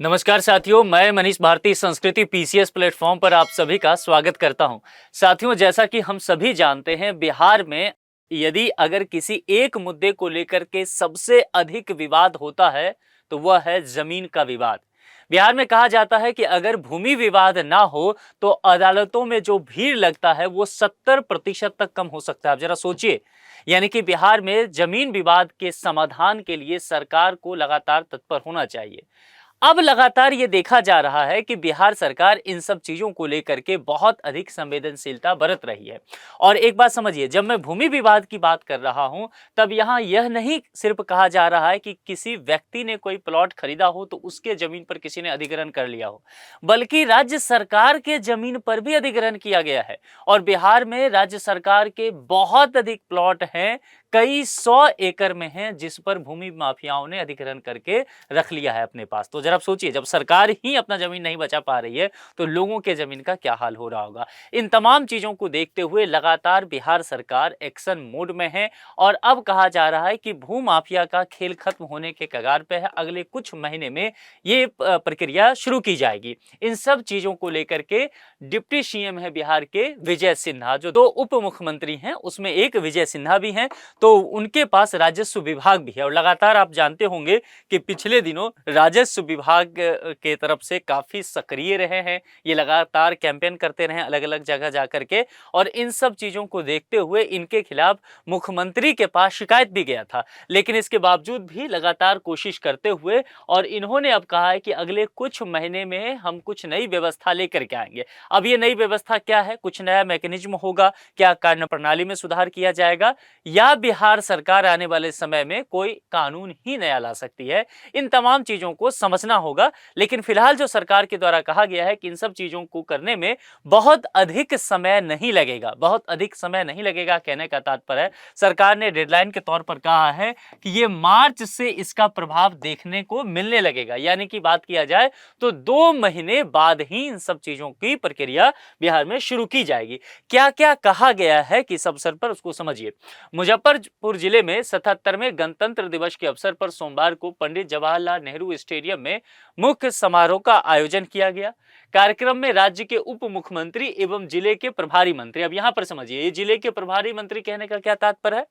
नमस्कार साथियों, मैं मनीष भारती संस्कृति पीसीएस प्लेटफॉर्म पर आप सभी का स्वागत करता हूं। साथियों, जैसा कि हम सभी जानते हैं, बिहार में यदि अगर किसी एक मुद्दे को लेकर के सबसे अधिक विवाद होता है तो वह है जमीन का विवाद। बिहार में कहा जाता है कि अगर भूमि विवाद ना हो तो अदालतों में जो भीड़ लगता है वो 70% तक कम हो सकता है। आप जरा सोचिए, यानी कि बिहार में जमीन विवाद के समाधान के लिए सरकार को लगातार तत्पर होना चाहिए। अब लगातार ये देखा जा रहा है कि बिहार सरकार इन सब चीजों को लेकर के बहुत अधिक संवेदनशीलता बरत रही है। और एक बात समझिए, जब मैं भूमि विवाद की बात कर रहा हूं तब यहां यह नहीं सिर्फ कहा जा रहा है कि किसी व्यक्ति ने कोई प्लॉट खरीदा हो तो उसके जमीन पर किसी ने अधिग्रहण कर लिया हो, बल्कि राज्य सरकार के जमीन पर भी अधिग्रहण किया गया है। और बिहार में राज्य सरकार के बहुत अधिक प्लॉट हैं, कई 100 एकड़ में हैं, जिस पर भूमि माफियाओं ने अधिग्रहण करके रख लिया है अपने पास। तो जरा सोचिए, जब सरकार ही अपना जमीन नहीं बचा पा रही है तो लोगों के जमीन का क्या हाल हो रहा होगा। इन तमाम चीजों को देखते हुए लगातार बिहार सरकार एक्शन मोड में है और अब कहा जा रहा है कि भू माफिया का खेल खत्म होने के कगार पे है। अगले कुछ महीने में ये प्रक्रिया शुरू की जाएगी। इन सब चीजों को लेकर के डिप्टी सीएम है बिहार के विजय सिन्हा, जो 2 उप मुख्यमंत्री हैं उसमें एक विजय सिन्हा भी हैं, तो उनके पास राजस्व विभाग भी है। और लगातार आप जानते होंगे कि पिछले दिनों राजस्व विभाग के तरफ से काफी सक्रिय रहे हैं। ये लगातार कैंपेन करते रहे अलग अलग जगह जाकर के, और इन सब चीजों को देखते हुए इनके खिलाफ मुख्यमंत्री के पास शिकायत भी गया था। लेकिन इसके बावजूद भी लगातार कोशिश करते हुए और इन्होंने अब कहा है कि अगले कुछ महीने में हम कुछ नई व्यवस्था लेकर के आएंगे। अब ये नई व्यवस्था क्या है? कुछ नया मैकेनिज्म होगा क्या? कार्य प्रणाली में सुधार किया जाएगा या बिहार सरकार आने वाले समय में कोई कानून ही नया ला सकती है? इन तमाम चीजों को समझना होगा। लेकिन फिलहाल जो सरकार के द्वारा कहा गया है कि इन सब चीजों को करने में बहुत अधिक समय नहीं लगेगा, बहुत अधिक समय नहीं लगेगा। कहने का तात्पर्य है सरकार ने डेडलाइन के तौर पर कहा है कि ये मार्च से इसका प्रभाव देखने को मिलने लगेगा। यानी कि बात किया जाए तो 2 महीने बाद ही इन सब चीजों की प्रक्रिया बिहार में शुरू की जाएगी। क्या क्या कहा गया है कि इस अवसर पर उसको समझिए। मुजफ्फरपुर जिले में 77वें गणतंत्र दिवस के अवसर पर सोमवार को पंडित जवाहरलाल नेहरू स्टेडियम में मुख्य समारोह का आयोजन किया गया। कार्यक्रम में राज्य के उप मुख्यमंत्री एवं जिले के प्रभारी मंत्री, अब यहां पर समझिए ये जिले के प्रभारी मंत्री कहने का क्या तात्पर्य है।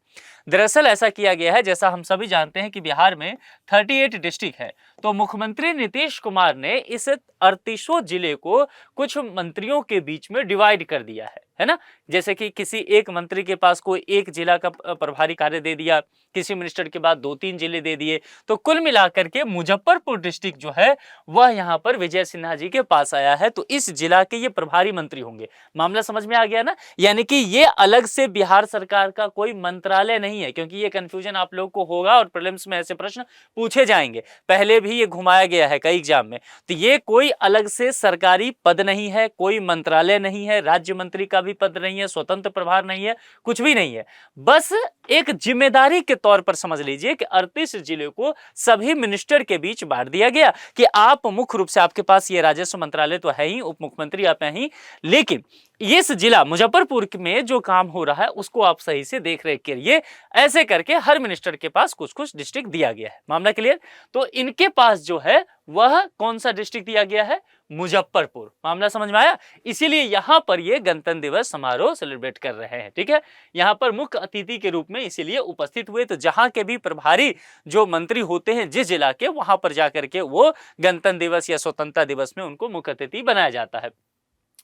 दरअसल ऐसा किया गया है, जैसा हम सभी जानते हैं कि बिहार में 38 डिस्ट्रिक्ट है, तो मुख्यमंत्री नीतीश कुमार ने इस 38 जिले को कुछ मंत्रियों के बीच में डिवाइड कर दिया है ना। जैसे कि किसी एक मंत्री के पास कोई एक जिला का प्रभारी कार्य दे दिया, किसी मिनिस्टर के बाद 2-3 जिले दे दिए, तो कुल मिलाकर के मुजफ्फरपुर डिस्ट्रिक्ट जो है वह यहां पर विजय सिन्हा जी के पास आया है, तो इस जिला के ये प्रभारी मंत्री होंगे। मामला समझ में आ गया ना। यानी कि ये अलग से बिहार सरकार का कोई मंत्रालय नहीं है, क्योंकि ये कंफ्यूजन आप लोग को होगा और प्रीलिम्स में ऐसे प्रश्न पूछे जाएंगे, पहले भी ये घुमाया गया है कई एग्जाम में। तो ये कोई अलग से सरकारी पद नहीं है, कोई मंत्रालय नहीं है, राज्य मंत्री का भी पद नहीं है, स्वतंत्र प्रभार नहीं है, कुछ भी नहीं है। बस एक जिम्मेदारी के तौर पर समझ लीजिए कि 38 जिले को सभी मिनिस्टर के बीच बांट दिया गया कि आप मुख्य रूप से, आपके पास ये राजस्व मंत्रालय तो है ही, उप मुख्यमंत्री आप हैं ही, लेकिन इस जिला मुजफ्फरपुर में जो काम हो रहा है उसको आप सही से देख रेख करिए। ऐसे करके हर मिनिस्टर के पास कुछ कुछ डिस्ट्रिक्ट दिया गया है। मामला क्लियर? तो इनके पास जो है वह कौन सा डिस्ट्रिक्ट दिया गया है? मुजफ्फरपुर। मामला समझ में आया? इसीलिए यहां पर ये गणतंत्र दिवस समारोह सेलिब्रेट कर रहे हैं। ठीक है, यहां पर मुख्य अतिथि के रूप में इसीलिए उपस्थित हुए, तो जहां के भी प्रभारी जो मंत्री होते हैं जिस जिला के, वहां पर जाकर के वो गणतंत्र दिवस या स्वतंत्रता दिवस में उनको मुख्य अतिथि बनाया जाता है।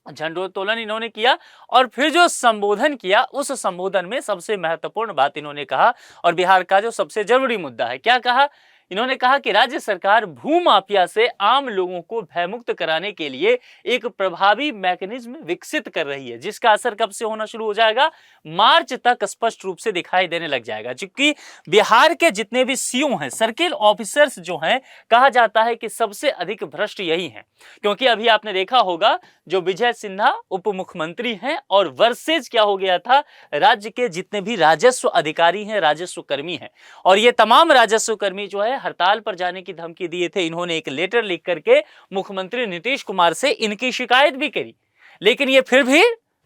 झंडोत्तोलन इन्होंने किया और फिर जो संबोधन किया, उस संबोधन में सबसे महत्वपूर्ण बात इन्होंने कहा और बिहार का जो सबसे जरूरी मुद्दा है, क्या कहा इन्होंने? कहा कि राज्य सरकार भू माफिया से आम लोगों को भयमुक्त कराने के लिए एक प्रभावी मैकेनिज्म विकसित कर रही है, जिसका असर कब से होना शुरू हो जाएगा? मार्च तक स्पष्ट रूप से दिखाई देने लग जाएगा। क्योंकि बिहार के जितने भी सीओ हैं, सर्किल ऑफिसर्स जो हैं, कहा जाता है कि सबसे अधिक भ्रष्ट यही हैं। क्योंकि अभी आपने देखा होगा जो विजय सिन्हा उप मुख्यमंत्री हैं और वर्सेज क्या हो गया था, राज्य के जितने भी राजस्व अधिकारी हैं, राजस्व कर्मी हैं, और ये तमाम राजस्व कर्मी जो है हड़ताल पर जाने की धमकी दिए थे। इन्होंने एक लेटर लिख करके मुख्यमंत्री नीतीश कुमार से इनकी शिकायत भी करी, लेकिन ये फिर भी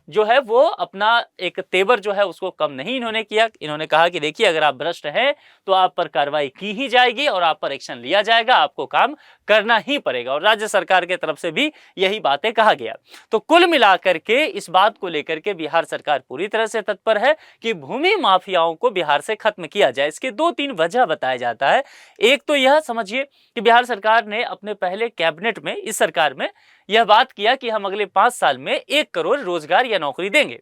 जो है वो अपना एक तेवर जो है उसको कम नहीं इन्होंने किया। इन्होंने कहा कि देखिए अगर आप भ्रष्ट हैं तो आप पर कार्रवाई की ही जाएगी और आप पर एक्शन लिया जाएगा, आपको काम करना ही पड़ेगा। और राज्य सरकार की तरफ से भी यही बातें कहा गया। तो कुल मिलाकर के इस बात को लेकर के बिहार सरकार पूरी तरह से तत्पर है कि भूमि माफियाओं को बिहार से खत्म किया जाए। इसके 2-3 वजह बताया जाता है। एक तो यह समझिए कि बिहार सरकार ने अपने पहले कैबिनेट में, इस सरकार में यह बात किया कि हम अगले 5 साल में 1 करोड़ रोजगार या नौकरी देंगे।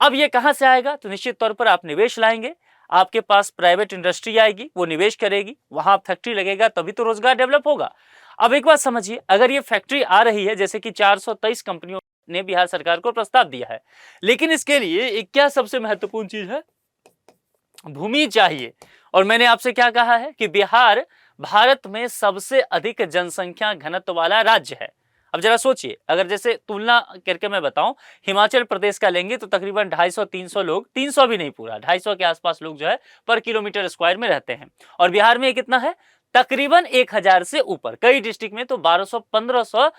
अब यह कहां से आएगा? तो निश्चित तौर पर आप निवेश लाएंगे, आपके पास प्राइवेट इंडस्ट्री आएगी, वो निवेश करेगी, वहां फैक्ट्री लगेगा, तभी तो रोजगार डेवलप होगा। अब एक बात समझिए, अगर ये फैक्ट्री आ रही है, जैसे कि 423 कंपनियों ने बिहार सरकार को प्रस्ताव दिया है, लेकिन इसके लिए एक क्या सबसे महत्वपूर्ण चीज है? भूमि चाहिए। और मैंने आपसे क्या कहा है कि बिहार भारत में सबसे अधिक जनसंख्या घनत्व वाला राज्य है। अब जरा सोचिए, अगर जैसे तुलना करके मैं बताऊं, हिमाचल प्रदेश का लेंगे तो तकरीबन 250-300 लोग, 300 भी नहीं, पूरा 250 के आसपास लोग जो है पर किलोमीटर स्क्वायर में रहते हैं। और बिहार में कितना है? तकरीबन 1000 से ऊपर, कई डिस्ट्रिक्ट में तो 1200-1500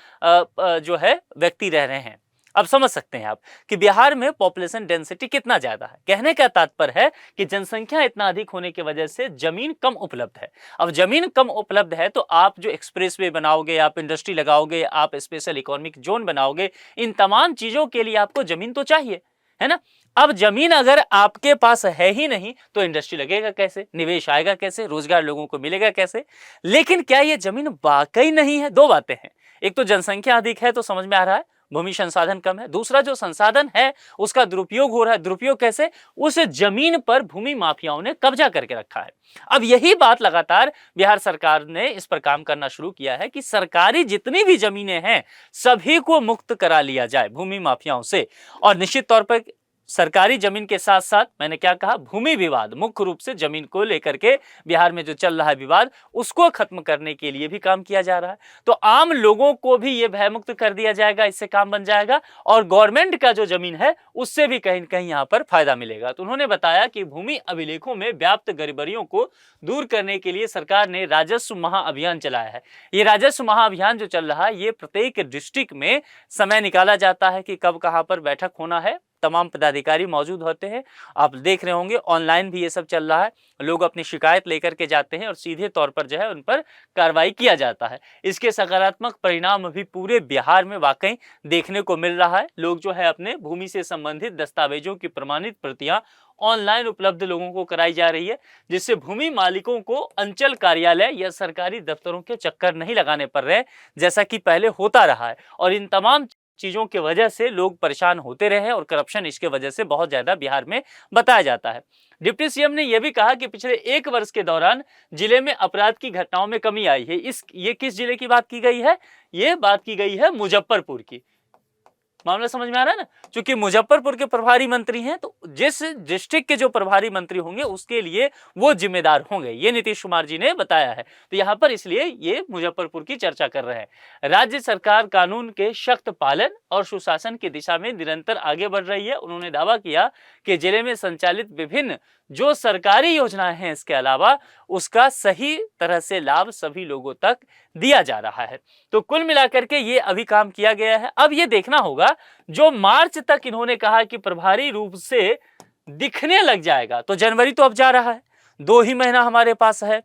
जो है व्यक्ति रह रहे हैं। अब समझ सकते हैं आप कि बिहार में पॉपुलेशन डेंसिटी कितना ज्यादा है। कहने का तात्पर्य है कि जनसंख्या इतना अधिक होने की वजह से जमीन कम उपलब्ध है। अब जमीन कम उपलब्ध है तो आप जो एक्सप्रेसवे बनाओगे, आप इंडस्ट्री लगाओगे, आप स्पेशल इकोनॉमिक जोन बनाओगे, इन तमाम चीजों के लिए आपको जमीन तो चाहिए, है ना। अब जमीन अगर आपके पास है ही नहीं तो इंडस्ट्री लगेगा कैसे, निवेश आएगा कैसे, रोजगार लोगों को मिलेगा कैसे? लेकिन क्या ये जमीन वाकई नहीं है? दो बातें हैं। एक तो जनसंख्या अधिक है तो समझ में आ रहा है, भूमि संसाधन कम है। दूसरा, जो संसाधन है उसका दुरुपयोग हो रहा है। दुरुपयोग कैसे? उस जमीन पर भूमि माफियाओं ने कब्जा करके रखा है। अब यही बात लगातार बिहार सरकार ने इस पर काम करना शुरू किया है कि सरकारी जितनी भी जमीनें हैं सभी को मुक्त करा लिया जाए भूमि माफियाओं से। और निश्चित तौर पर सरकारी जमीन के साथ साथ मैंने क्या कहा, भूमि विवाद, मुख्य रूप से जमीन को लेकर के बिहार में जो चल रहा है विवाद, उसको खत्म करने के लिए भी काम किया जा रहा है। तो आम लोगों को भी ये भयमुक्त कर दिया जाएगा, इससे काम बन जाएगा और गवर्नमेंट का जो जमीन है उससे भी कहीं न कहीं यहाँ पर फायदा मिलेगा। तो उन्होंने बताया कि भूमि अभिलेखों में व्याप्त गड़बड़ियों को दूर करने के लिए सरकार ने राजस्व महाअभियान चलाया है। ये राजस्व महाअभियान जो चल रहा है, ये प्रत्येक डिस्ट्रिक्ट में समय निकाला जाता है कि कब कहाँ पर बैठक होना है, तमाम पदाधिकारी मौजूद होते हैं। आप देख रहे होंगे ऑनलाइन भी ये सब चल रहा है, लोग अपनी शिकायत लेकर के जाते हैं और सीधे तौर पर जो है उन पर कार्रवाई किया जाता है। इसके सकारात्मक परिणाम भी पूरे बिहार में वाकई देखने को मिल रहा है। लोग जो है अपने भूमि से संबंधित दस्तावेजों की प्रमाणित प्रतियां ऑनलाइन उपलब्ध लोगों को कराई जा रही है, जिससे भूमि मालिकों को अंचल कार्यालय या सरकारी दफ्तरों के चक्कर नहीं लगाने पड़ रहे जैसा कि पहले होता रहा है। और इन तमाम चीजों की वजह से लोग परेशान होते रहे और करप्शन इसके वजह से बहुत ज्यादा बिहार में बताया जाता है। डिप्टी सीएम ने यह भी कहा कि पिछले 1 वर्ष के दौरान जिले में अपराध की घटनाओं में कमी आई है। ये किस जिले की बात की गई है? ये बात की गई है मुजफ्फरपुर की। मामला समझ में आ रहा है ना? क्योंकि मुजफ्फरपुर के प्रभारी मंत्री हैं तो जिस डिस्ट्रिक्ट के जो प्रभारी मंत्री होंगे उसके लिए वो जिम्मेदार होंगे, ये नीतीश कुमार जी ने बताया है। तो यहाँ पर इसलिए ये मुजफ्फरपुर की चर्चा कर रहे हैं। राज्य सरकार कानून के सख्त पालन और सुशासन की दिशा में निरंतर आगे बढ़ रही है। उन्होंने दावा किया कि जिले में संचालित विभिन्न जो सरकारी योजनाएं हैं इसके अलावा उसका सही तरह से लाभ सभी लोगों तक दिया जा रहा है। तो कुल मिलाकर के ये अभी काम किया गया है। अब ये देखना होगा जो मार्च तक इन्होंने कहा कि प्रभारी रूप से दिखने लग जाएगा, तो जनवरी तो अब जा रहा है, 2 ही महीना हमारे पास है,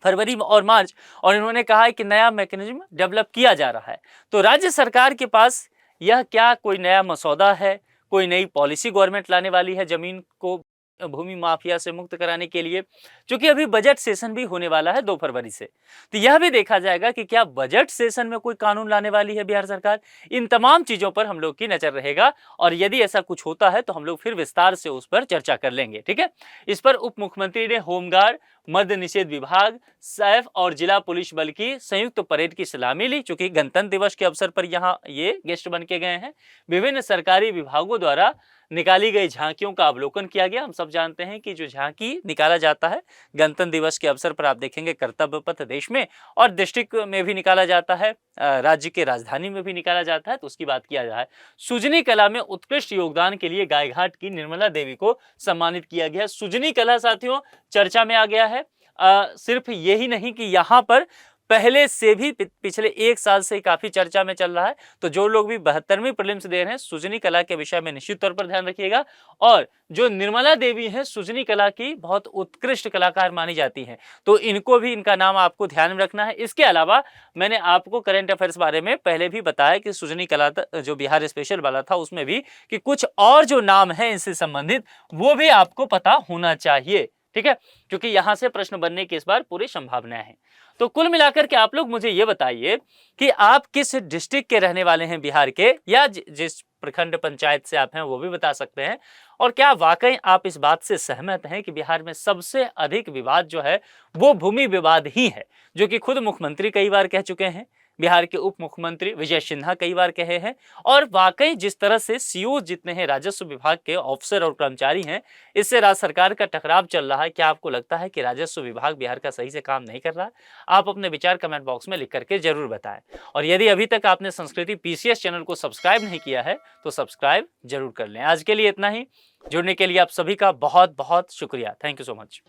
फरवरी और मार्च, और इन्होंने कहा है कि नया मैकेनिज्म डेवलप किया जा रहा है। तो राज्य सरकार के पास यह क्या कोई नया मसौदा है, कोई नई पॉलिसी गवर्नमेंट लाने वाली है जमीन को भूमि माफिया से मुक्त कराने के लिए? क्योंकि अभी बजट सेशन भी होने वाला है 2 फरवरी से, तो यह भी देखा जाएगा कि क्या बजट सेशन में कोई कानून लाने वाली है बिहार सरकार। इन तमाम चीजों पर हम लोग की नजर रहेगा और यदि ऐसा कुछ होता है तो हम लोग फिर विस्तार से उस पर चर्चा कर लेंगे, ठीक है। इस पर उप मुख्यमंत्री ने होमगार्ड, मद्य निषेध विभाग, सैफ और जिला पुलिस बल की संयुक्त परेड की सलामी ली, चूंकि गणतंत्र दिवस के अवसर पर यहाँ ये गेस्ट बन के गए हैं। विभिन्न सरकारी विभागों द्वारा निकाली गई झांकियों का अवलोकन किया गया। हम सब जानते हैं कि जो झांकी निकाला जाता है गणतंत्र दिवस के अवसर पर, आप देखेंगे कर्तव्य पथ देश में और डिस्ट्रिक्ट में भी निकाला जाता है, राज्य के राजधानी में भी निकाला जाता है, तो उसकी बात किया जाए। सुजनी कला में उत्कृष्ट योगदान के लिए गायघाट की निर्मला देवी को सम्मानित किया गया। सुजनी कला साथियों चर्चा में आ गया है। सिर्फ यही नहीं कि यहाँ पर पहले से भी पिछले 1 साल से काफी चर्चा में चल रहा है। तो जो लोग भी 72वीं प्रीलिम्स दे रहे हैं, सुजनी कला के विषय में निश्चित तौर पर ध्यान रखिएगा। और जो निर्मला देवी हैं, सुजनी कला की बहुत उत्कृष्ट कलाकार मानी जाती हैं, तो इनको भी, इनका नाम आपको ध्यान में रखना है। इसके अलावा मैंने आपको करंट अफेयर्स बारे में पहले भी बताया कि सुजनी कला जो बिहार स्पेशल वाला था उसमें भी कि कुछ और जो नाम है इनसे संबंधित वो भी आपको पता होना चाहिए, ठीक है, क्योंकि यहां से प्रश्न बनने की इस बार पूरी संभावना है। तो कुल मिलाकर के आप लोग मुझे ये बताइए कि आप किस डिस्ट्रिक्ट के रहने वाले हैं बिहार के, या जिस प्रखंड पंचायत से आप हैं वो भी बता सकते हैं। और क्या वाकई आप इस बात से सहमत हैं कि बिहार में सबसे अधिक विवाद जो है वो भूमि विवाद ही है, जो कि खुद मुख्यमंत्री कई बार कह चुके हैं, बिहार के उप मुख्यमंत्री विजय सिन्हा कई बार कहे हैं। और वाकई जिस तरह से सीओ जितने हैं राजस्व विभाग के ऑफिसर और कर्मचारी हैं, इससे राज्य सरकार का टकराव चल रहा है। क्या आपको लगता है कि राजस्व विभाग बिहार का सही से काम नहीं कर रहा है? आप अपने विचार कमेंट बॉक्स में लिख करके जरूर बताएं। और यदि अभी तक आपने संस्कृति पीसीएस चैनल को सब्सक्राइब नहीं किया है तो सब्सक्राइब जरूर कर लें। आज के लिए इतना ही। जुड़ने के लिए आप सभी का बहुत बहुत शुक्रिया। Thank you so much.